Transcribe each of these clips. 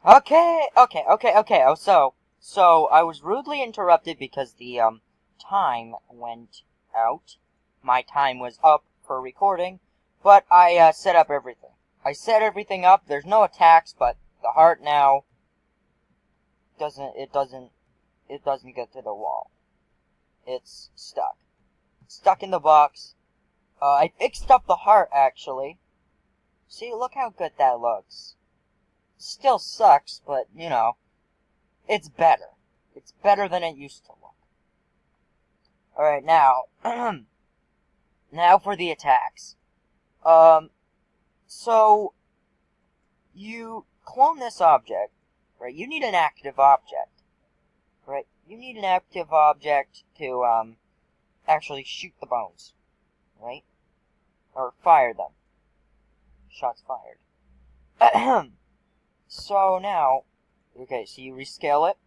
Okay. So I was rudely interrupted because the time went out. My time was up for recording, but I set up everything. I set everything up. There's no attacks, but the heart now doesn't get to the wall. It's stuck in the box. I fixed up the heart actually. See, look how good that looks. Still sucks, but you know, it's better. It's better than it used to look. Alright, now, now for the attacks. So, you clone this object, right? You need an active object, right? You need an active object to, actually shoot the bones, right? Or fire them. Shots fired. So now, okay, so you rescale it.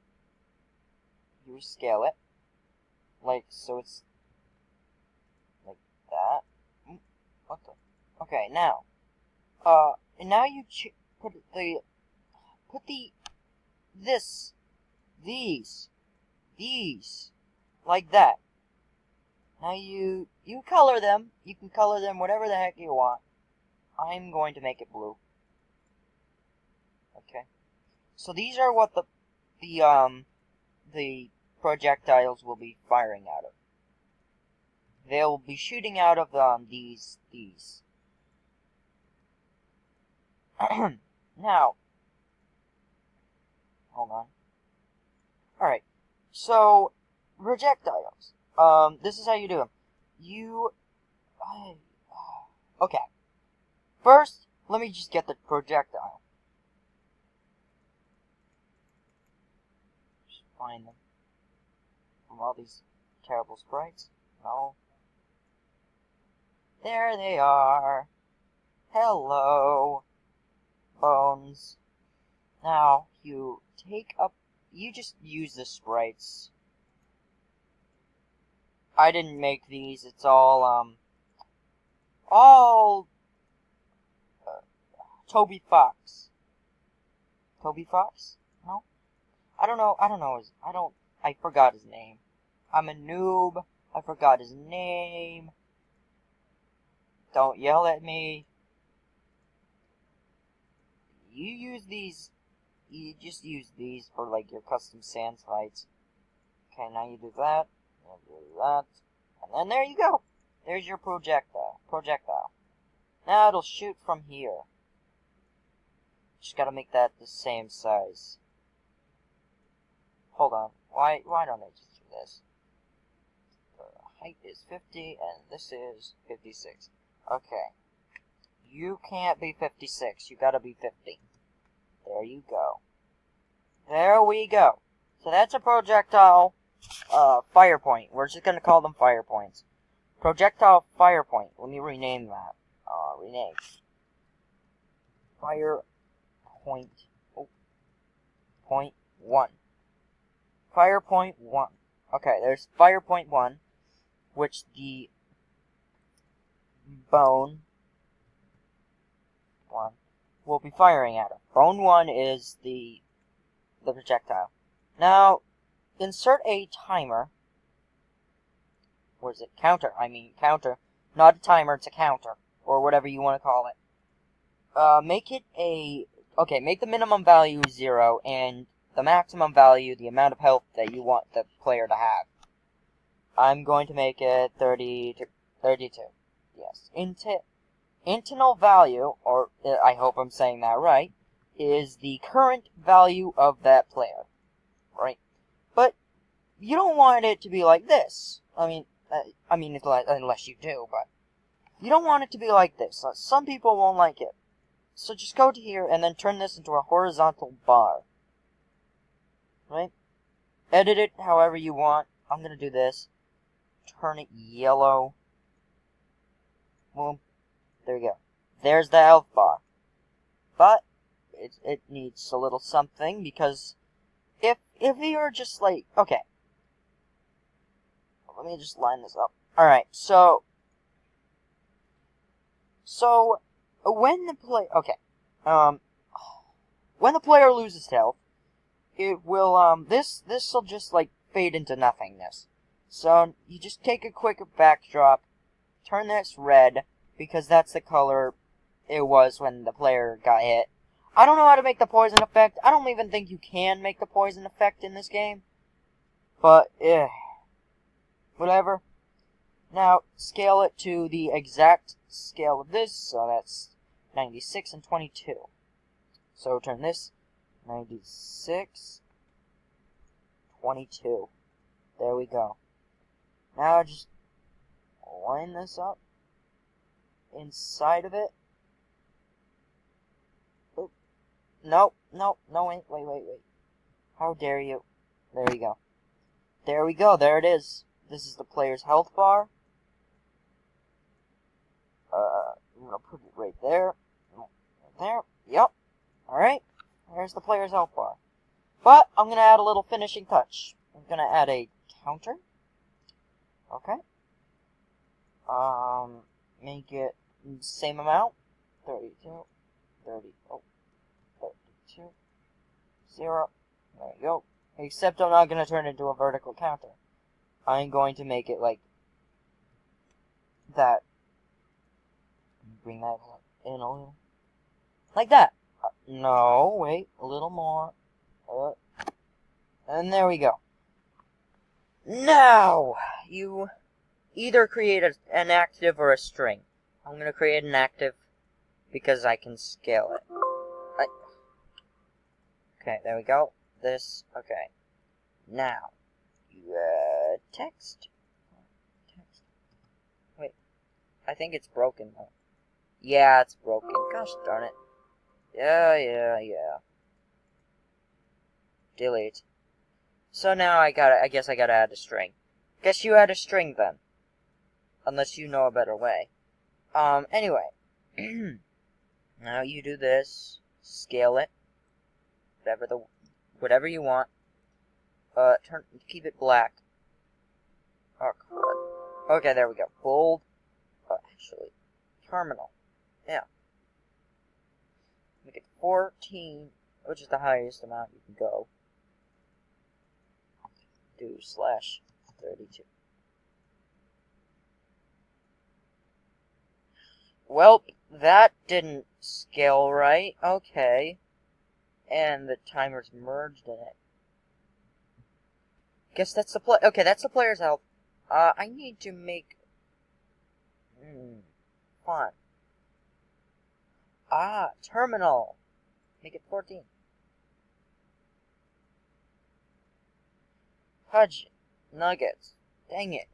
Like, so it's like that. What the? Okay, now, and now you put these, like that. Now you color them. You can color them whatever the heck you want. I'm going to make it blue. Okay. So these are what the projectiles will be firing out of. They'll be shooting out of these. Now, hold on. Alright, so, projectiles. This is how you do them. Okay. First, let me just get the projectile. Just find them. From all these terrible sprites. No. There they are. Hello, bones. Now, you just use the sprites. I didn't make these, it's all Toby Fox. Toby Fox? No? I don't know, I forgot his name. I'm a noob, I forgot his name. Don't yell at me. You just use these for, like, your custom sand fights. Okay, now you do that, and then there you go. There's your projectile. Now it'll shoot from here. Just gotta make that the same size. Hold on, why don't I just do this? The height is 50, and this is 56. Okay. You can't be 56, you gotta be 50. There you go. There we go. So that's a projectile, fire point. We're just gonna call them fire points. Projectile fire point. Let me rename that. Rename. Fire point. Point 1. Fire point 1. Okay, there's fire point 1, which the bone 1 will be firing at it. Bone 1 is the projectile. Now, insert a timer. What is it? Counter. Counter. Not a timer, it's a counter. Or whatever you want to call it. Make the minimum value 0, and the maximum value, the amount of health that you want the player to have. I'm going to make it 32. Yes. Internal value, or I hope I'm saying that right, is the current value of that player. Right? But you don't want it to be like this. Unless you do, but you don't want it to be like this. Some people won't like it. So just go to here and then turn this into a horizontal bar. Right? Edit it however you want. I'm going to do this. Turn it yellow. Boom. There you go. There's the health bar. But it needs a little something, because if you're just like, okay. Let me just line this up. Alright, so when the play, okay. when the player loses health, it will, this'll just, like, fade into nothingness. So, you just take a quick backdrop, turn this red, because that's the color it was when the player got hit. I don't know how to make the poison effect. I don't even think you can make the poison effect in this game. But, whatever. Now, scale it to the exact scale of this, so that's 96 and 22. So turn this 96, 22. There we go. Now just line this up inside of it. Oop. No, wait. How dare you? There you go. There we go, there it is. This is the player's health bar. I'm gonna put it right there. There. Yep. Alright. There's the player's health bar. But I'm gonna add a little finishing touch. I'm gonna add a counter. Okay. Make it same amount. 32. 30. Oh. 32. 0. There you go. Except I'm not gonna turn it into a vertical counter. I'm going to make it like that. Bring that in a little. Like that. No, wait, a little more. And there we go. Now, you either create an active or a string. I'm going to create an active because I can scale it. Okay, there we go. This, okay. Now, you, text. Wait, I think it's broken though. Yeah, it's broken. Gosh darn it. Yeah. Delete. So now I guess I gotta add a string. Guess you add a string then. Unless you know a better way. Anyway. Now you do this. Scale it. Whatever you want. Keep it black. Oh, crud. Okay, there we go. Bold. Actually. Terminal. Yeah. Make it 14, which is the highest amount you can go. Do /32. Well, that didn't scale right. Okay. And the timer's merged in it. Guess that's the okay, that's the player's health. I need to make font. Terminal. Make it 14. Fudge. Nuggets. Dang it.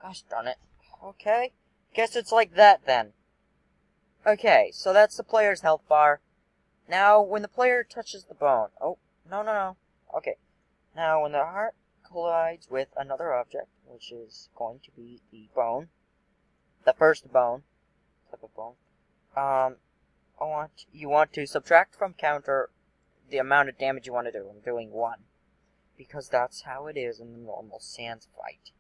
Gosh darn it. Okay. Guess it's like that then. Okay, so that's the player's health bar. Now, when the player touches the bone... Oh, no. Okay. Now, when the heart collides with another object, which is going to be the bone, the first bone, type of bone, you want to subtract from counter the amount of damage you want to do. I'm doing 1. Because that's how it is in the normal Sans fight.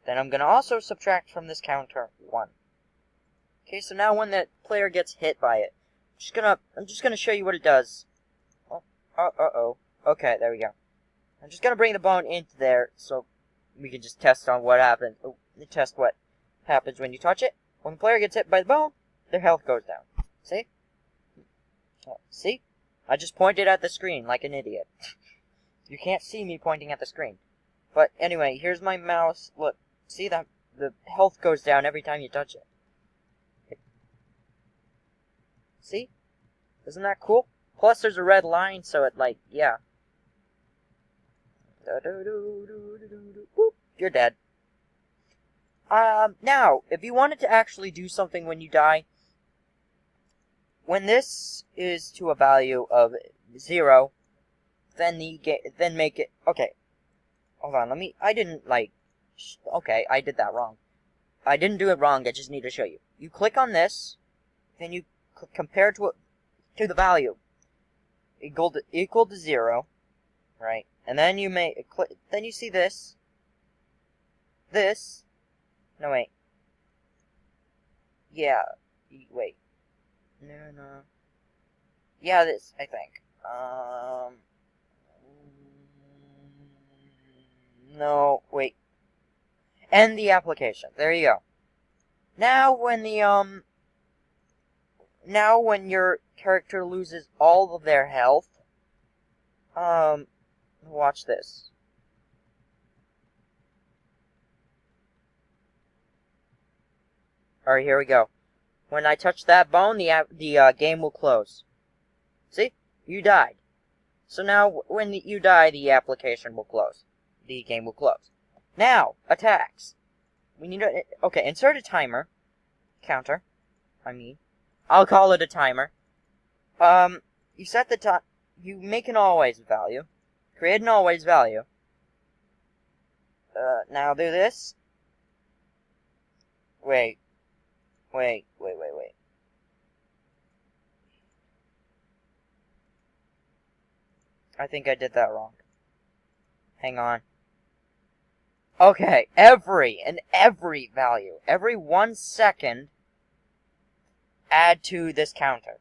Then I'm going to also subtract from this counter 1. Okay, so now when the player gets hit by it, I'm just gonna show you what it does. Oh, okay, there we go. I'm just gonna bring the bone into there so we can just test on what happens. Test what happens when you touch it. When the player gets hit by the bone, their health goes down. See? See? I just pointed at the screen like an idiot. You can't see me pointing at the screen. But anyway, here's my mouse. Look, see that the health goes down every time you touch it. See? Isn't that cool? Plus there's a red line, so it like, yeah. Boop, you're dead. Now, if you wanted to actually do something when you die, when this is to a value of 0, then make it, okay. Hold on, I didn't okay, I did that wrong. I didn't do it wrong, I just need to show you. You click on this, then you compare to the value equal to 0, right? And then you then you see this. No wait. Yeah, wait. No. Yeah, this, I think. No, wait. End the application. There you go. Now when your character loses all of their health, watch this. Alright, here we go. When I touch that bone, the game will close. See? You died. So now, when you die, the application will close. The game will close. Now, attacks. We need to... Okay, insert a timer. Counter. I'll call it a timer. You set the time... You make an always value. Create an always value. Now do this. Wait. I think I did that wrong. Hang on. Okay, every value, every 1 second, add to this counter.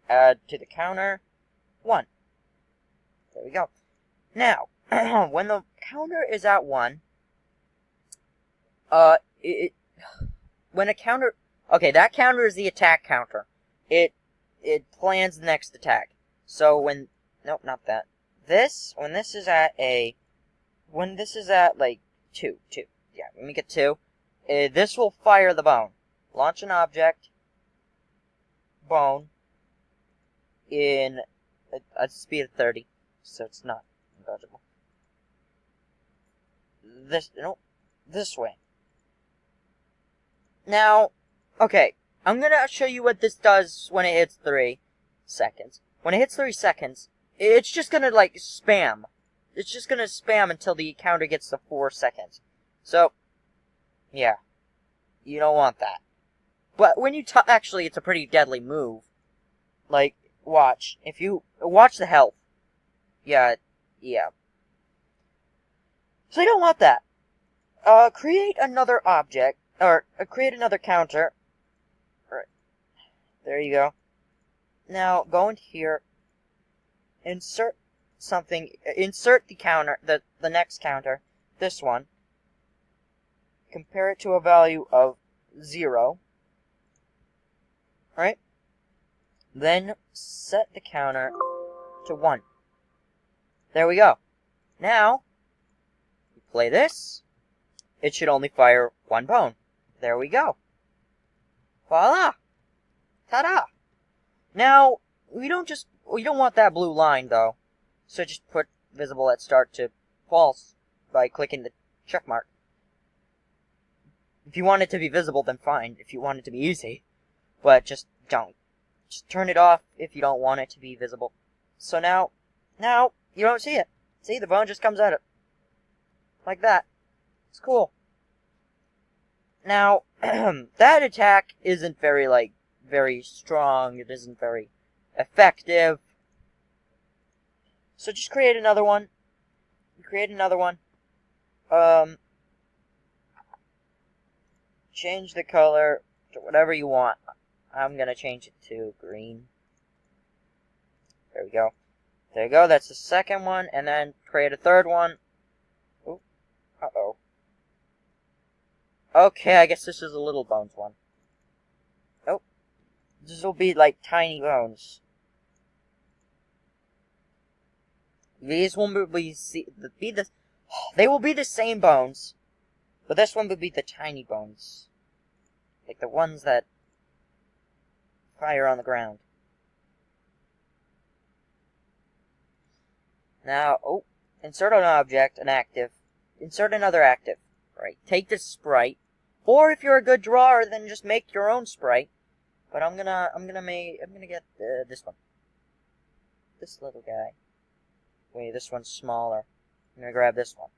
Add to the counter 1. There we go. Now, when the counter is at 1, when a counter... Okay, that counter is the attack counter. It plans the next attack. So when... Nope, not that. When this is at, like, 2. Yeah, let me get 2. This will fire the bone. Launch an object. Bone. In a speed of 30. So it's not undodgeable. This way. Now, okay, I'm gonna show you what this does when it hits 3 seconds. When it hits 3 seconds, it's just gonna, like, spam. It's just gonna spam until the counter gets to 4 seconds. So, yeah. You don't want that. But when you actually, it's a pretty deadly move. Like, watch. If you... Watch the health. Yeah. So you don't want that. Create another object. Or, create another counter. Right. There you go. Now, go into here. Insert something. Insert the counter. The next counter. This one. Compare it to a value of 0. Right? Then, set the counter to 1. There we go. Now, you play this. It should only fire 1 bone. There we go. Voila! Ta-da! Now, we don't want that blue line, though. So just put visible at start to false by clicking the check mark. If you want it to be visible, then fine. If you want it to be easy. But just don't. Just turn it off if you don't want it to be visible. So now, you don't see it. See, the bone just comes out of... Like that. It's cool. Now, that attack isn't very strong. It isn't very effective. So just create another one. Change the color to whatever you want. I'm gonna change it to green. There we go. There you go, that's the second one. And then create a third one. Ooh. Uh-oh. Okay, I guess this is a little bones one. Oh. This will be like tiny bones. These will they will be the same bones. But this one will be the tiny bones. Like the ones that fire on the ground. Now, insert an object, an active. Insert another active. Right. Take this sprite. Or if you're a good drawer, then just make your own sprite. But I'm gonna get this one. This little guy. Wait, this one's smaller. I'm gonna grab this one.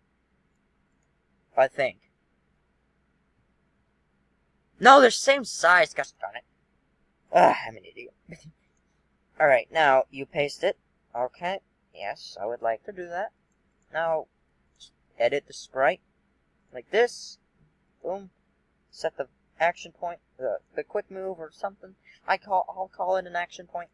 I think. No, they're the same size. Gosh darn it. Ugh, I'm an idiot. Alright, now you paste it. Okay. Yes, I would like to do that. Now, edit the sprite. Like this. Boom. Set the action point. the quick move or something. I'll call it an action point.